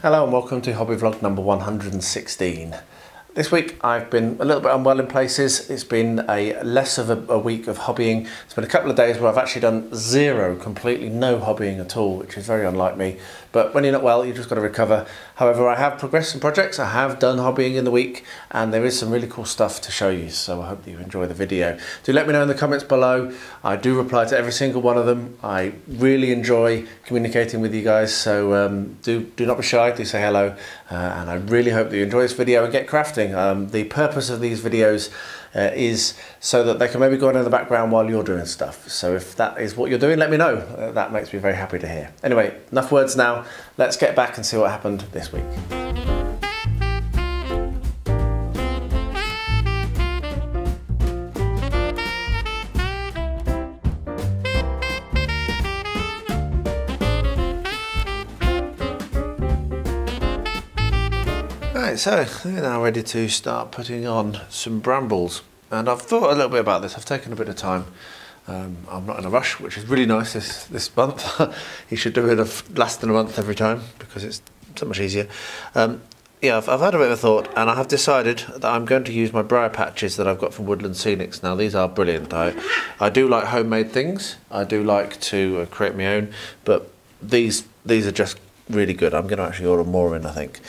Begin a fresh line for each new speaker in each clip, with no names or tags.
Hello and welcome to hobby vlog number 116. This week I've been a little bit unwell in places. It's been less of a week of hobbying. It's been a couple of days where I've actually done zero, completely no hobbying at all, which is very unlike me. But when you're not well, you've just got to recover. However, I have progressed some projects. I have done hobbying in the week and there is some really cool stuff to show you. So I hope that you enjoy the video. Do let me know in the comments below. I do reply to every single one of them. I really enjoy communicating with you guys. So do not be shy, do say hello. And I really hope that you enjoy this video and get crafting. The purpose of these videos is so that they can maybe go on in the background while you're doing stuff. So if that is what you're doing, let me know. That makes me very happy to hear. Anyway, enough words now. Let's get back and see what happened this week. Right, so we're now ready to start putting on some brambles, and I've thought a little bit about this. I've taken a bit of time. I'm not in a rush, which is really nice this month. You should do it less than a month every time because it's so much easier. Yeah, I've had a bit of a thought, and I have decided that I'm going to use my briar patches that I've got from Woodland Scenics. Now these are brilliant. I do like homemade things. I do like to create my own, but these are just really good. I'm going to actually order more in, I think.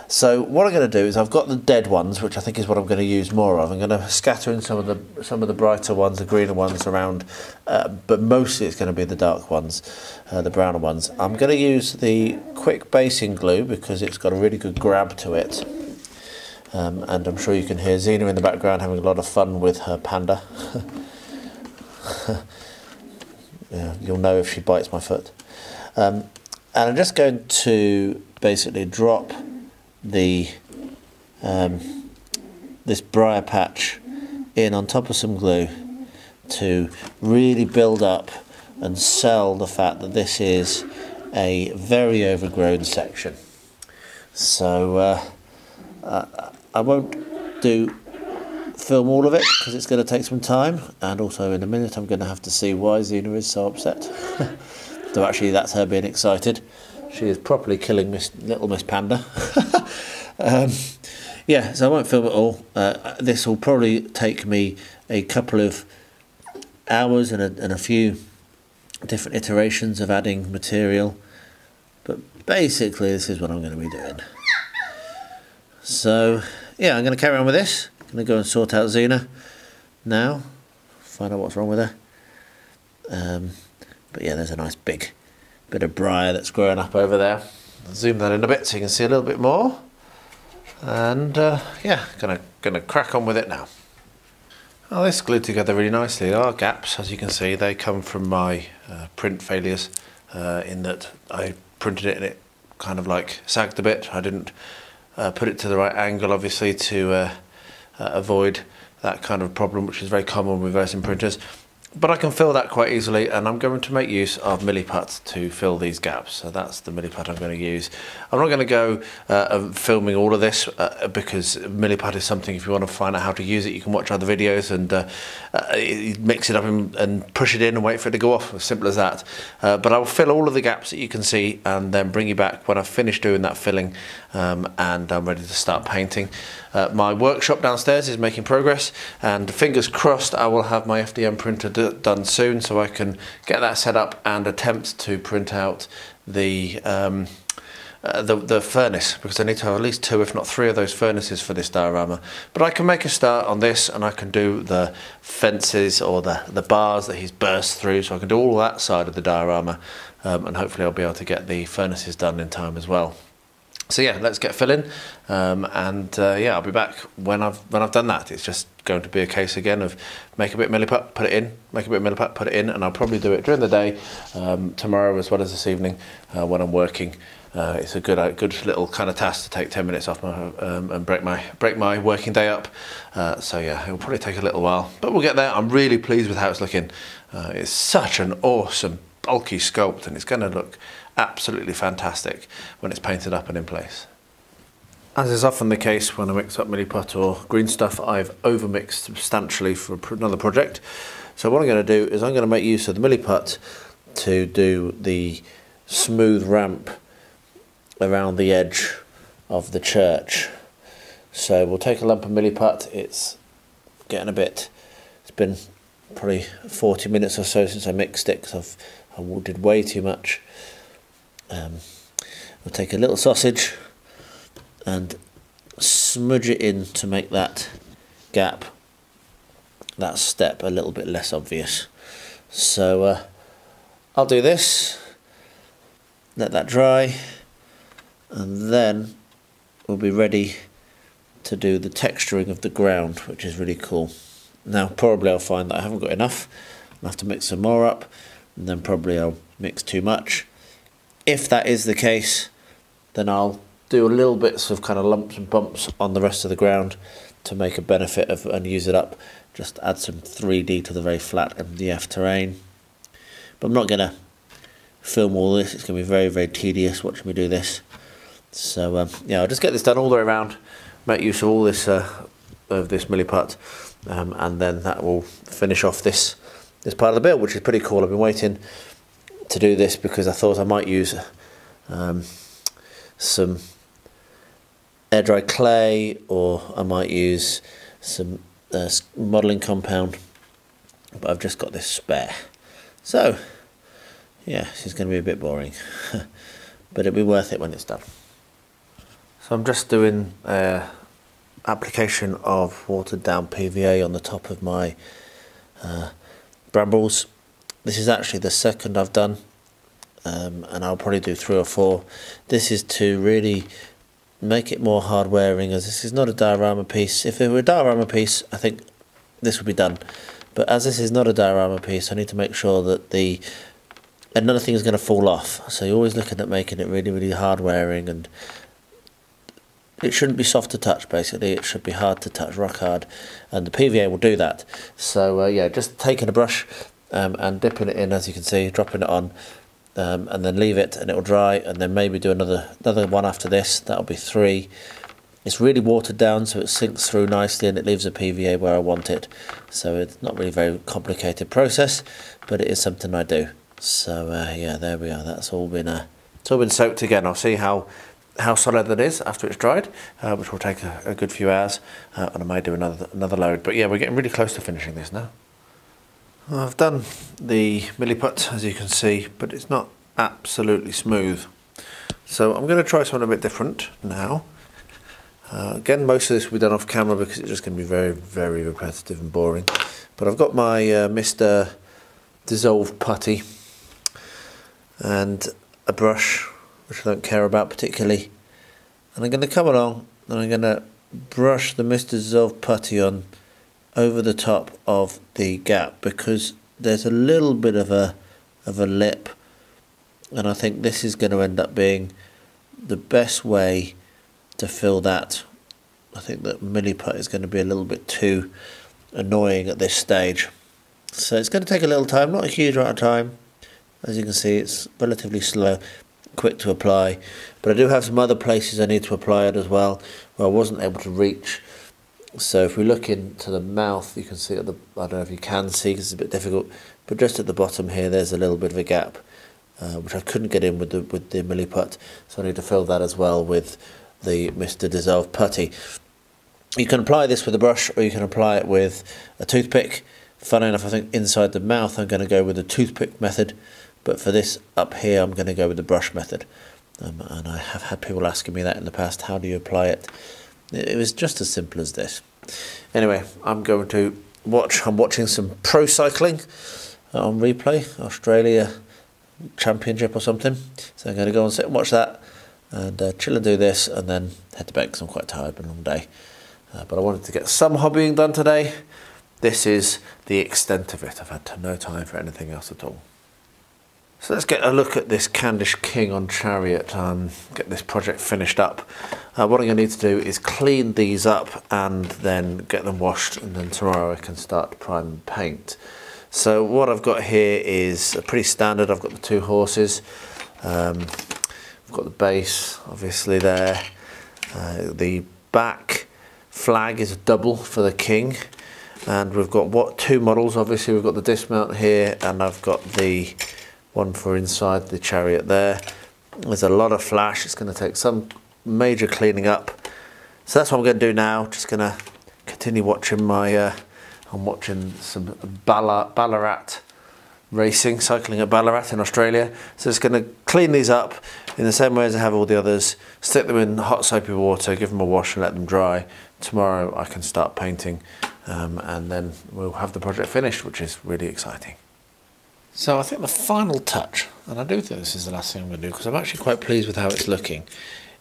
So what I'm going to do is I've got the dead ones, which I think is what I'm going to use more of. I'm going to scatter in some of the brighter ones, the greener ones around, but mostly it's going to be the dark ones, the browner ones. I'm going to use the quick basing glue because it's got a really good grab to it. And I'm sure you can hear Xena in the background having a lot of fun with her panda. Yeah, you'll know if she bites my foot. And I'm just going to basically drop this briar patch in on top of some glue to really build up and sell the fact that this is a very overgrown section. So I won't film all of it because it's going to take some time, and also in a minute I'm going to have to see why Xena is so upset. So actually that's her being excited. She is properly killing little Miss Panda. Yeah, so I won't film it all. This will probably take me a couple of hours and a few different iterations of adding material. But basically this is what I'm going to be doing. So yeah, I'm going to carry on with this. I'm going to go and sort out Xena now. Find out what's wrong with her. But yeah, there's a nice big bit of briar that's growing up over there. I'll zoom that in a bit so you can see a little bit more. And yeah, gonna crack on with it now. Oh, this glued together really nicely. There are gaps, as you can see. They come from my print failures, in that I printed it and it kind of like sagged a bit. I didn't put it to the right angle, obviously, to avoid that kind of problem, which is very common with resin printers. But I can fill that quite easily, and I'm going to make use of Milliput to fill these gaps. So that's the Milliput I'm going to use. I'm not going to go filming all of this because Milliput is something, if you want to find out how to use it, you can watch other videos and mix it up and push it in and wait for it to go off, as simple as that. But I will fill all of the gaps that you can see and then bring you back when I've finished doing that filling, and I'm ready to start painting. My workshop downstairs is making progress, and fingers crossed I will have my FDM printer done soon so I can get that set up and attempt to print out the furnace, because I need to have at least 2 if not 3 of those furnaces for this diorama. But I can make a start on this, and I can do the fences or the bars that he's burst through, so I can do all that side of the diorama, and hopefully I'll be able to get the furnaces done in time as well. So yeah, let's get filling, and yeah, I'll be back when I've done that. It's just going to be a case again of make a bit of Milliput, put it in, make a bit of Milliput, put it in, and I'll probably do it during the day, tomorrow as well as this evening when I'm working. It's a good little kind of task to take 10 minutes off my and break my working day up. So yeah, it will probably take a little while, but we'll get there. I'm really pleased with how it's looking. It's such an awesome bulky sculpt, and it's going to look absolutely fantastic when it's painted up and in place. As is often the case when I mix up Milliput or green stuff, I've overmixed substantially for another project. So what I'm going to do is I'm going to make use of the Milliput to do the smooth ramp around the edge of the church. So we'll take a lump of milliput. It's getting a bit, it's been probably 40 minutes or so since I mixed it because I did way too much. We'll take a little sausage and smudge it in to make that gap, that step, a little bit less obvious. So I'll do this, let that dry, and then we'll be ready to do the texturing of the ground, which is really cool. Now probably I'll find that I haven't got enough. I'll have to mix some more up, and then probably I'll mix too much. If that is the case, then I'll do a little bits of kind of lumps and bumps on the rest of the ground to make a benefit of and use it up. Just add some 3D to the very flat MDF terrain. But I'm not going to film all this. It's going to be very, very tedious watching me do this. So yeah, I'll just get this done all the way around, make use of all this milliput, and then that will finish off this part of the build, which is pretty cool. I've been waiting to do this because I thought I might use some air dry clay, or I might use some modelling compound, but I've just got this spare. So yeah, this is going to be a bit boring, but it'll be worth it when it's done. So I'm just doing application of watered down PVA on the top of my brambles. This is actually the second I've done, and I'll probably do 3 or 4. This is to really make it more hard wearing, as this is not a diorama piece. If it were a diorama piece, I think this would be done. But as this is not a diorama piece, I need to make sure that none of things is going to fall off. So you're always looking at making it really, really hard wearing, and it shouldn't be soft to touch. Basically, it should be hard to touch, rock hard, and the PVA will do that. So yeah, just taking a brush and dipping it in, as you can see, dropping it on, and then leave it, and it will dry, and then maybe do another one after this. That'll be 3. It's really watered down, so it sinks through nicely, and it leaves the PVA where I want it. So it's not really a very complicated process, but it is something I do. So yeah, there we are. That's all been soaked again. I'll see how solid that is after it's dried, which will take a good few hours, and I may do another load. But yeah, we're getting really close to finishing this now. I've done the milliput, as you can see, but it's not absolutely smooth. So I'm going to try something a bit different now. Again, most of this will be done off camera because it's just going to be very, very repetitive and boring. But I've got my Mr. Dissolved putty and a brush, which I don't care about particularly. And I'm going to come along and I'm going to brush the Mr. Dissolved putty on over the top of the gap, because there's a little bit of a lip, and I think this is going to end up being the best way to fill that. I think that milliput is going to be a little bit too annoying at this stage, so it's going to take a little time, not a huge amount of time. As you can see, it's relatively slow, quick to apply, but I do have some other places I need to apply it as well where I wasn't able to reach. So if we look into the mouth, you can see I don't know if you can see because it's a bit difficult, but just at the bottom here there's a little bit of a gap, which I couldn't get in with the milliput, so I need to fill that as well with the Mr. Dissolved putty. You can apply this with a brush, or you can apply it with a toothpick. Funny enough, I think inside the mouth I'm going to go with the toothpick method, but for this up here I'm going to go with the brush method. And I have had people asking me that in the past, how do you apply it? It was just as simple as this. Anyway, I'm watching some pro cycling on replay, Australia Championship or something. So I'm going to go and sit and watch that, and chill and do this, and then head to bed because I'm quite tired, been a long day. But I wanted to get some hobbying done today. This is the extent of it. I've had no time for anything else at all. So let's get a look at this Candish King on Chariot and get this project finished up. What I'm going to need to do is clean these up and then get them washed, and then tomorrow I can start to prime and paint. So what I've got here is pretty standard. I've got the 2 horses. I've got the base obviously there. The back flag is a double for the King. And we've got 2 models. Obviously we've got the dismount here, and I've got the one for inside the chariot there. There's a lot of flash. It's going to take some major cleaning up. So that's what I'm going to do now. Just going to continue watching my, I'm watching some Ballarat racing, cycling at Ballarat in Australia. So just going to clean these up in the same way as I have all the others, stick them in hot soapy water, give them a wash and let them dry. Tomorrow I can start painting and then we'll have the project finished, which is really exciting. So I think the final touch, and I do think this is the last thing I'm going to do because I'm actually quite pleased with how it's looking,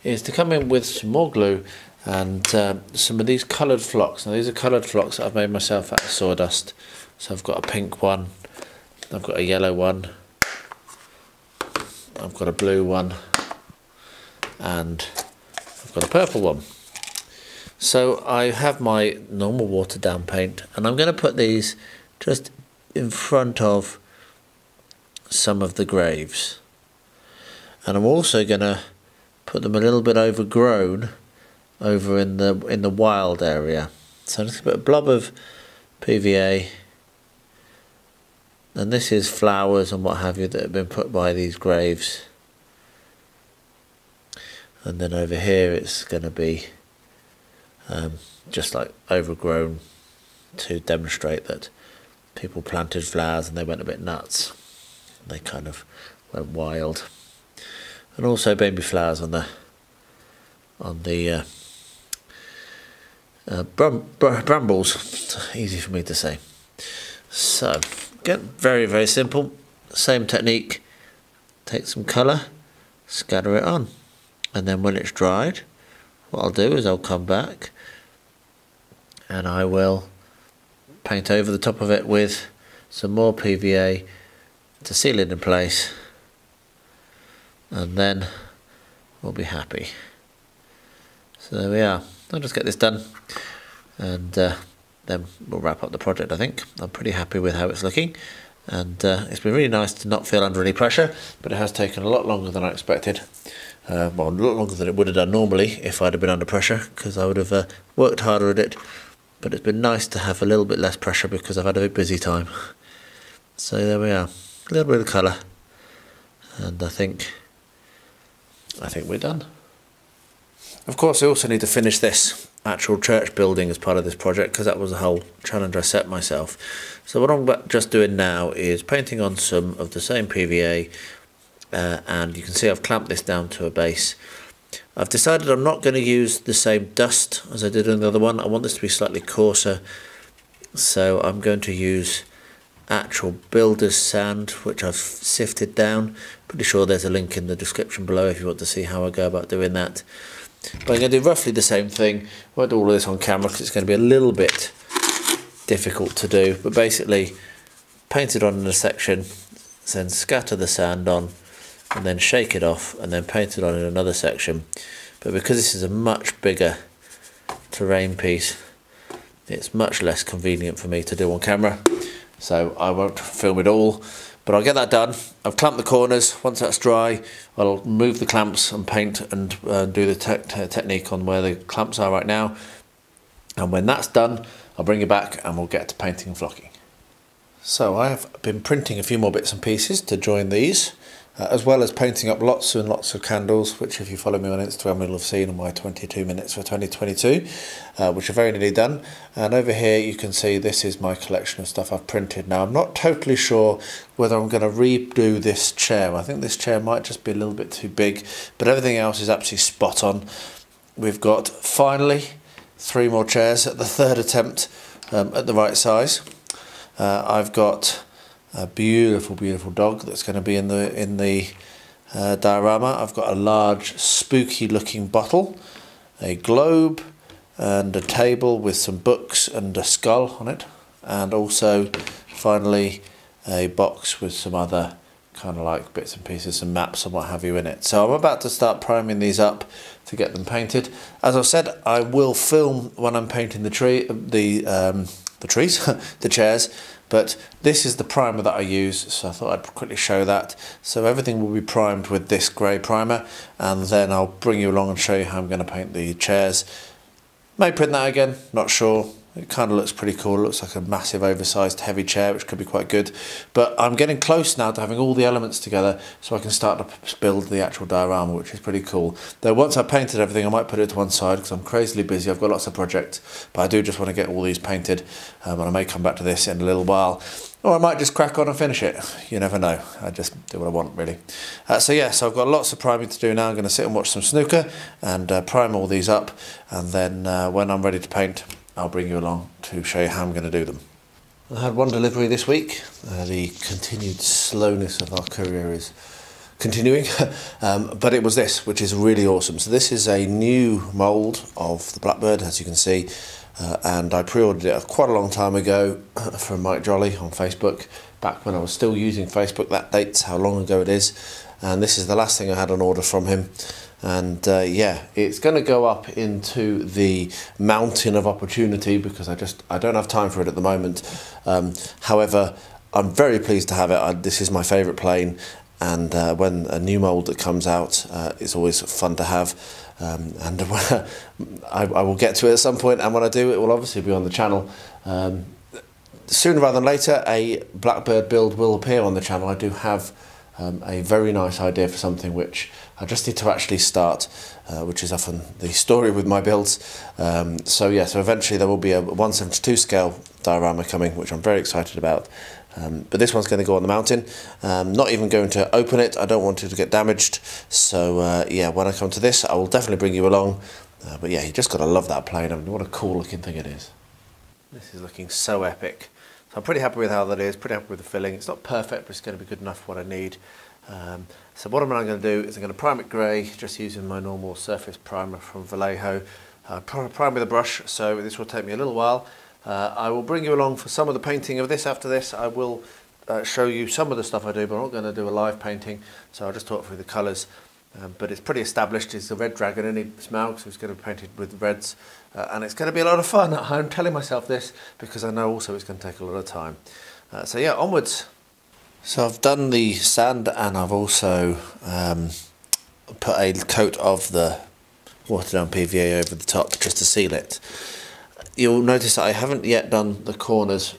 is to come in with some more glue and some of these coloured flocks. Now these are coloured flocks that I've made myself out of sawdust. So I've got a pink one, I've got a yellow one, I've got a blue one, and I've got a purple one. So I have my normal watered down paint, and I'm going to put these just in front of some of the graves. And I'm also going to put them a little bit overgrown over in the wild area. So I'm just going to put a blob of PVA, and this is flowers and what have you that have been put by these graves. And then over here it's going to be just like overgrown to demonstrate that people planted flowers and they went a bit nuts. They kind of went wild. And also baby flowers on the brambles. Easy for me to say. So again, very, very simple. Same technique. Take some colour, scatter it on, and then when it's dried, what I'll do is I'll come back and I will paint over the top of it with some more PVA to seal it in place, and then we'll be happy. So there we are. I'll just get this done and then we'll wrap up the project. I think I'm pretty happy with how it's looking, and it's been really nice to not feel under any pressure, but it has taken a lot longer than I expected. Well, a lot longer than it would have done normally if I'd have been under pressure, because I would have worked harder at it, but it's been nice to have a little bit less pressure because I've had a bit busy time. So there we are, a little bit of colour, and I think we're done. Of course I also need to finish this actual church building as part of this project, because that was the whole challenge I set myself. So what I'm just doing now is painting on some of the same PVA, and you can see I've clamped this down to a base. I've decided I'm not going to use the same dust as I did on the other one. I want this to be slightly coarser, so I'm going to use actual builder's sand, which I've sifted down. Pretty sure there's a link in the description below if you want to see how I go about doing that. But I'm going to do roughly the same thing. I won't do all of this on camera because it's going to be a little bit difficult to do, but basically paint it on in a section, then scatter the sand on, and then shake it off, and then paint it on in another section. But because this is a much bigger terrain piece, it's much less convenient for me to do on camera, so I won't film it all, but I'll get that done. I've clamped the corners. Once that's dry, I'll remove the clamps and paint and do the technique on where the clamps are right now, and when that's done I'll bring you back and we'll get to painting and flocking. So I have been printing a few more bits and pieces to join these, as well as painting up lots and lots of candles, which if you follow me on Instagram you'll have seen in my 22 minutes for 2022, which are very nearly done. And over here you can see this is my collection of stuff I've printed. Now I'm not totally sure whether I'm going to redo this chair. I think this chair might just be a little bit too big, but everything else is absolutely spot on. We've got finally 3 more chairs at the 3rd attempt at the right size. I've got a beautiful, beautiful dog that's going to be in the diorama. I've got a large, spooky-looking bottle, a globe, and a table with some books and a skull on it, and also, finally, a box with some other kind of like bits and pieces, some maps and what have you in it. So I'm about to start priming these up to get them painted. As I said, I will film when I'm painting the trees, the chairs. But this is the primer that I use, so I thought I'd quickly show that. So everything will be primed with this grey primer, and then I'll bring you along and show you how I'm going to paint the chairs. May print that again, not sure. It kind of looks pretty cool. It looks like a massive oversized heavy chair, which could be quite good. But I'm getting close now to having all the elements together so I can start to build the actual diorama, which is pretty cool. Though once I've painted everything, I might put it to one side because I'm crazily busy. I've got lots of projects, but I do just want to get all these painted, and I may come back to this in a little while. Or I might just crack on and finish it. You never know. I just do what I want, really. So yeah, so I've got lots of priming to do now. I'm going to sit and watch some snooker and prime all these up. And then when I'm ready to paint, I'll bring you along to show you how I'm going to do them. I had one delivery this week. The continued slowness of our courier is continuing. But it was this, which is really awesome. So this is a new mould of the Blackbird, as you can see. And I pre-ordered it quite a long time ago from Mike Jolly on Facebook, back when I was still using Facebook. That dates how long ago it is, and this is the last thing I had on order from him. And yeah, it's going to go up into the mountain of opportunity because I don't have time for it at the moment. However, I'm very pleased to have it. This is my favourite plane, and when a new mould that comes out, it's always fun to have. And I will get to it at some point, and when I do, it will obviously be on the channel. Sooner rather than later, a Blackbird build will appear on the channel. I do have a very nice idea for something which I just need to actually start, which is often the story with my builds. So yeah, so eventually there will be a 1/72 scale diorama coming, which I'm very excited about. But this one's going to go on the mountain. Not even going to open it. I don't want it to get damaged. So yeah, when I come to this, I will definitely bring you along. But yeah, you just got to love that plane. I mean, what a cool looking thing it is. This is looking so epic. So I'm pretty happy with how that is. Pretty happy with the filling. It's not perfect, but it's going to be good enough for what I need. So what I'm going to do is I'm going to prime it grey, just using my normal surface primer from Vallejo. Prime with a brush, so this will take me a little while. I will bring you along for some of the painting of this after this. I will show you some of the stuff I do, but I'm not going to do a live painting, so I'll just talk through the colours. But it's pretty established. It's the red dragon in its mouth, so it's going to be painted with reds, and it's going to be a lot of fun. I'm telling myself this because I know also it's going to take a lot of time. So yeah, onwards. So I've done the sand, and I've also put a coat of the watered down PVA over the top just to seal it. You'll notice that I haven't yet done the corners.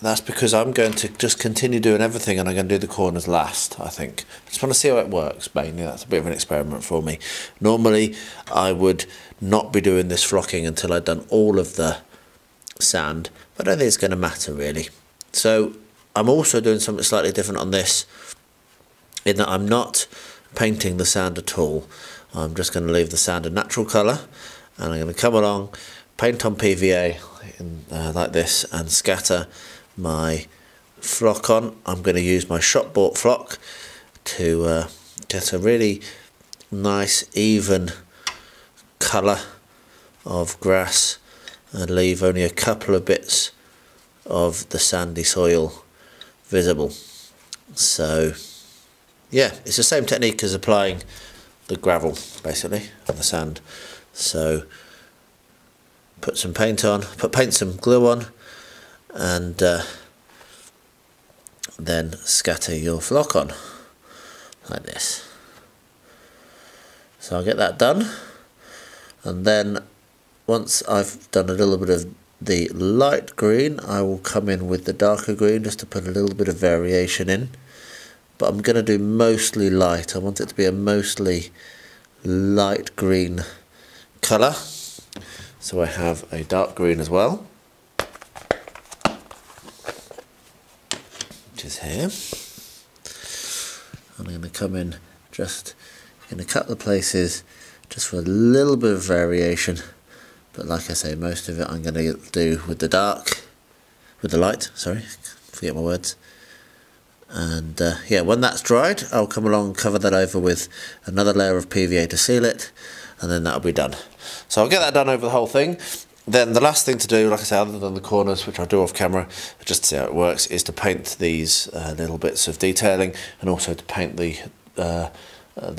That's because I'm going to just continue doing everything, and I'm going to do the corners last, I think. I just want to see how it works, mainly. That's a bit of an experiment for me. Normally, I would not be doing this flocking until I'd done all of the sand, but I don't think it's going to matter, really. So I'm also doing something slightly different on this, in that I'm not painting the sand at all. I'm just going to leave the sand a natural colour, and I'm going to come along, paint on PVA like this, and scatter my flock on. I'm going to use my shop bought flock to get a really nice even colour of grass, and leave only a couple of bits of the sandy soil visible. So yeah, it's the same technique as applying the gravel basically on the sand. So put some paint on, paint some glue on, and then scatter your flock on like this. So I'll get that done, and then once I've done a little bit of the light green, I will come in with the darker green just to put a little bit of variation in. But I'm going to do mostly light. I want it to be a mostly light green colour. So I have a dark green as well, which is here. And I'm going to come in, just going to cut the places just for a little bit of variation. But like I say, most of it I'm going to do with the light, sorry, forget my words. And yeah, when that's dried, I'll come along and cover that over with another layer of PVA to seal it, and then that'll be done. So I'll get that done over the whole thing. Then the last thing to do, like I say, other than the corners, which I'll do off camera, just to see how it works, is to paint these little bits of detailing, and also to paint the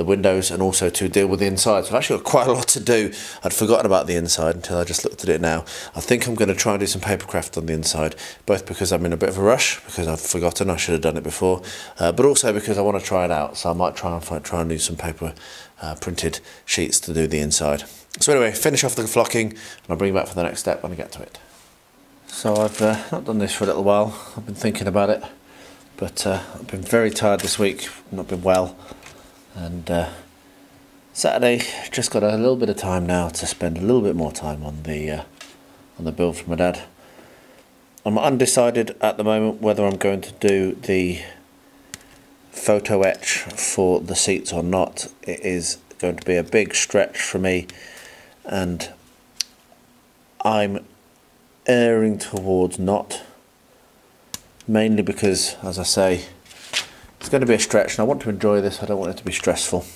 windows, and also to deal with the inside. So I've actually got quite a lot to do. I'd forgotten about the inside until I just looked at it now. I think I'm going to try and do some papercraft on the inside, both because I'm in a bit of a rush, because I've forgotten I should have done it before, but also because I want to try it out. So I might try and do some paper printed sheets to do the inside. So anyway, finish off the flocking, and I'll bring you back for the next step when I get to it. So I've not done this for a little while. I've been thinking about it, but I've been very tired this week, not been well, and Saturday just got a little bit of time now to spend a little bit more time on the build for my dad. I'm undecided at the moment whether I'm going to do the photo etch for the seats or not. It is going to be a big stretch for me, and I'm erring towards not, mainly because, as I say, it's going to be a stretch and I want to enjoy this. I don't want it to be stressful.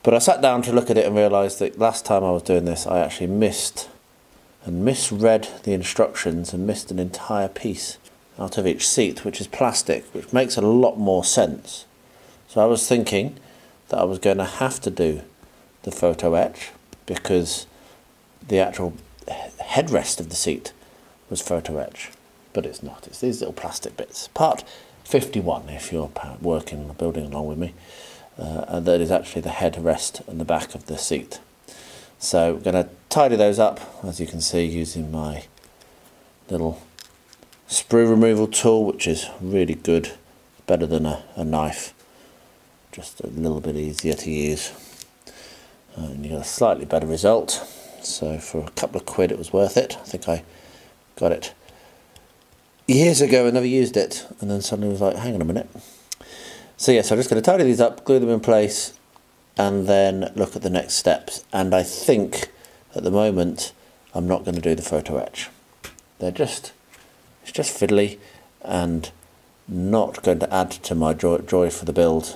But I sat down to look at it and realised that last time I was doing this I actually missed and misread the instructions and missed an entire piece out of each seat, which is plastic, which makes a lot more sense. So I was thinking that I was going to have to do the photo etch because the actual headrest of the seat was photo etch, but it's not. It's these little plastic bits. Part 51, if you're working or building along with me, and that is actually the headrest and the back of the seat. So I'm going to tidy those up, as you can see, using my little sprue removal tool, which is really good, better than a knife, just a little bit easier to use, and you get a slightly better result. So for a couple of quid it was worth it. I think I got it years ago and never used it, and then suddenly was like, hang on a minute. So yes, I'm just going to tidy these up, glue them in place, and then look at the next steps. And I think at the moment I'm not going to do the photo etch. It's just fiddly and not going to add to my joy for the build,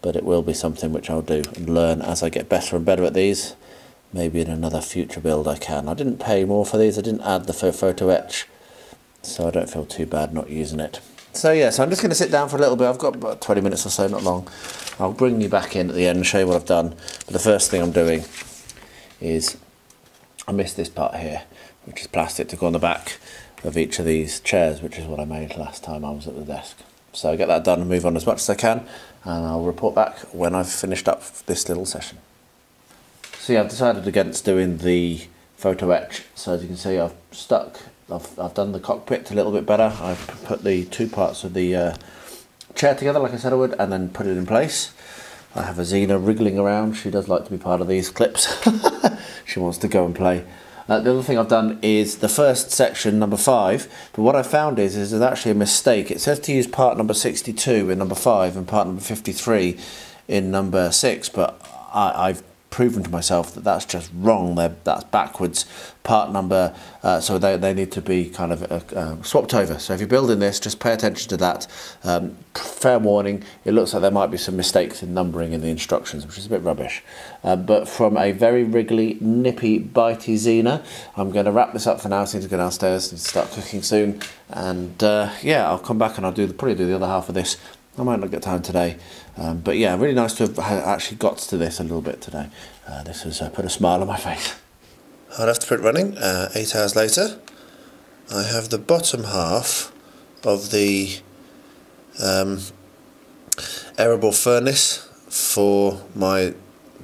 but it will be something which I'll do and learn as I get better and better at these. Maybe in another future build I can. I didn't pay more for these, I didn't add the photo etch, so I don't feel too bad not using it. So yeah, so I'm just going to sit down for a little bit. I've got about 20 minutes or so, not long. I'll bring you back in at the end and show you what I've done. But the first thing I'm doing is, I missed this part here, which is plastic to go on the back of each of these chairs, which is what I made last time I was at the desk. So I'll get that done and move on as much as I can, and I'll report back when I've finished up this little session. So yeah, I've decided against doing the photo etch. So as you can see, I've done the cockpit a little bit better. I've put the two parts of the chair together like I said I would, and then put it in place. I have a Xena wriggling around. She does like to be part of these clips. She wants to go and play. The other thing I've done is the first section, number 5, but what I found is there's actually a mistake. It says to use part number 62 in number 5 and part number 53 in number 6, but I've proven to myself that that's just wrong. That's backwards. Part number, so they need to be kind of swapped over. So if you're building this, just pay attention to that. Fair warning, it looks like there might be some mistakes in numbering in the instructions, which is a bit rubbish. But from a very wriggly, nippy, bitey Xena, I'm going to wrap this up for now. So I need to go downstairs and start cooking soon. And yeah, I'll come back and I'll probably do the other half of this. I might not get time today, but yeah, really nice to have actually got to this a little bit today. This has put a smile on my face. I'll have to put it running 8 hours later. I have the bottom half of the Erebor furnace for my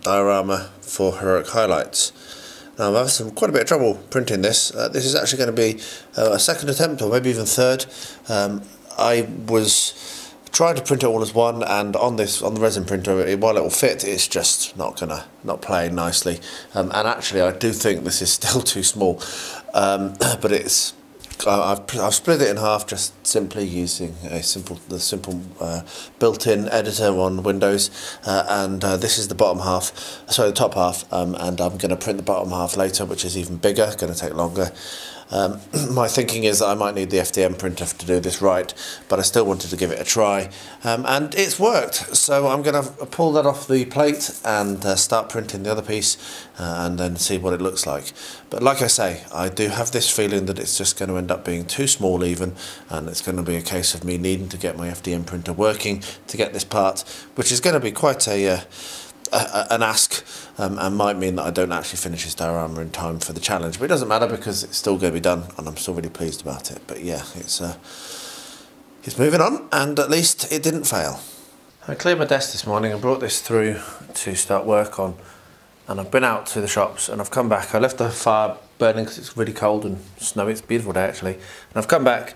diorama for heroic highlights. Now I've had quite a bit of trouble printing this. This is actually going to be a second attempt, or maybe even third. I was trying to print it all as one, and on the resin printer, while it will fit, it's just not playing nicely. And actually, I do think this is still too small. But I've split it in half, just simply using the simple built-in editor on Windows. And this is the bottom half, sorry, the top half. And I'm going to print the bottom half later, which is even bigger. Going to take longer. My thinking is that I might need the FDM printer to do this right, but I still wanted to give it a try, and it's worked. So I'm going to pull that off the plate and start printing the other piece, and then see what it looks like. But like I say, I do have this feeling that it's just going to end up being too small even, and it's going to be a case of me needing to get my FDM printer working to get this part, which is going to be quite an ask, and might mean that I don't actually finish this diorama in time for the challenge, but it doesn't matter because it's still going to be done and I'm still really pleased about it. But yeah, it's moving on, and at least it didn't fail. I cleared my desk this morning and brought this through to start work on, and I've been out to the shops and I've come back. I left the fire burning because it's really cold and snowy. It's a beautiful day actually. And I've come back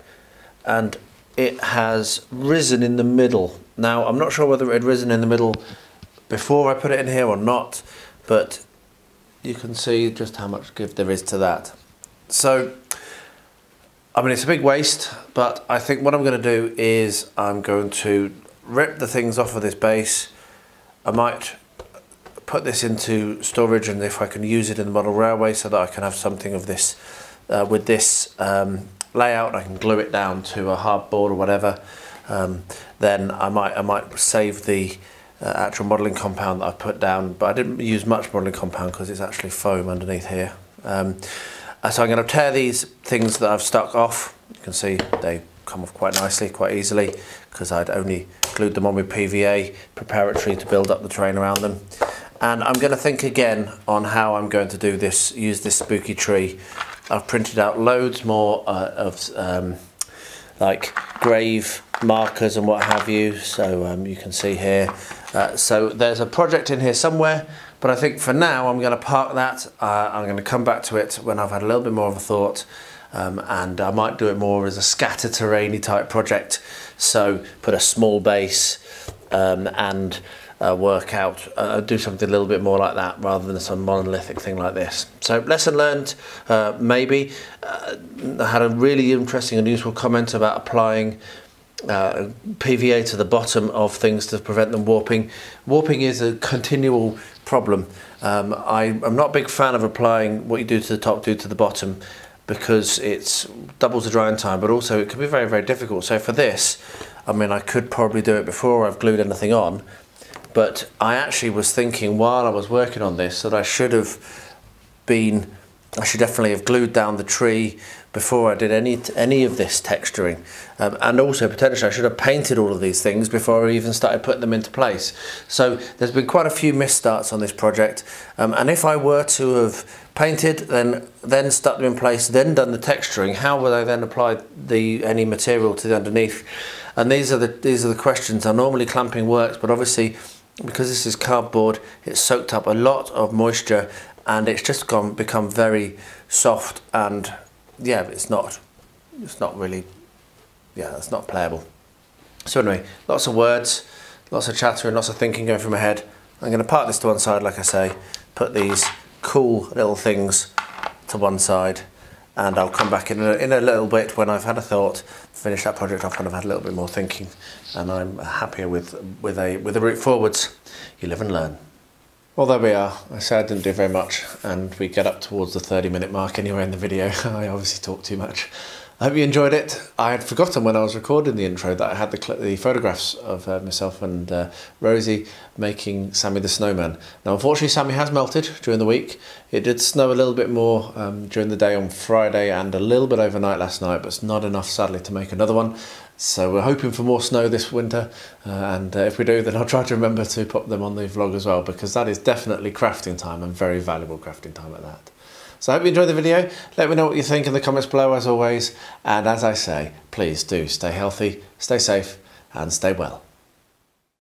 and it has risen in the middle. Now I'm not sure whether it had risen in the middle before I put it in here or not, but you can see just how much give there is to that. So, I mean, it's a big waste, but I think what I'm going to do is I'm going to rip the things off of this base. I might put this into storage, and if I can use it in the model railway so that I can have something of this with this layout, I can glue it down to a hard board or whatever. Then I might save the actual modelling compound that I put down, but I didn't use much modelling compound because it's actually foam underneath here. So I'm going to tear these things that I've stuck off. You can see they come off quite nicely, quite easily, because I'd only glued them on with PVA preparatory to build up the terrain around them. And I'm going to think again on how I'm going to do this, use this spooky tree. I've printed out loads more of like grave markers and what have you, so you can see here. So there's a project in here somewhere, but I think for now I'm going to park that. I'm going to come back to it when I've had a little bit more of a thought, and I might do it more as a scatter terrainy type project. So put a small base and work out, do something a little bit more like that rather than some monolithic thing like this. So lesson learned, maybe. I had a really interesting and useful comment about applying PVA to the bottom of things to prevent them warping. Warping is a continual problem. I'm not a big fan of applying what you do to the top, do to the bottom, because it's doubles the drying time, but also it can be very, very difficult. So for this, I mean, I could probably do it before I've glued anything on, but I actually was thinking while I was working on this that I should definitely have glued down the tree before I did any of this texturing, and also potentially I should have painted all of these things before I even started putting them into place. So there's been quite a few misstarts on this project, and if I were to have painted, then stuck them in place, then done the texturing, how would I then apply any material to the underneath? And these are the questions. Now normally clamping works, but obviously because this is cardboard, it's soaked up a lot of moisture and it's just become very soft, and yeah, it's not really, yeah, it's not playable. So anyway, lots of words, lots of chatter and lots of thinking going through my head. I'm going to park this to one side, like I say, put these cool little things to one side, and I'll come back in a little bit when I've had a thought, finish that project off when I've had a little bit more thinking, and I'm happier with a route forwards. You live and learn. Well, there we are. I said I didn't do very much, and we get up towards the 30-minute mark anyway in the video. I obviously talk too much. I hope you enjoyed it. I had forgotten when I was recording the intro that I had the photographs of myself and Rosie making Sammy the Snowman. Now, unfortunately, Sammy has melted during the week. It did snow a little bit more during the day on Friday and a little bit overnight last night, but it's not enough, sadly, to make another one. So we're hoping for more snow this winter, and if we do, then I'll try to remember to put them on the vlog as well, because that is definitely crafting time, and very valuable crafting time at that. So I hope you enjoyed the video. Let me know what you think in the comments below, as always, and as I say, please do stay healthy, stay safe, and stay well.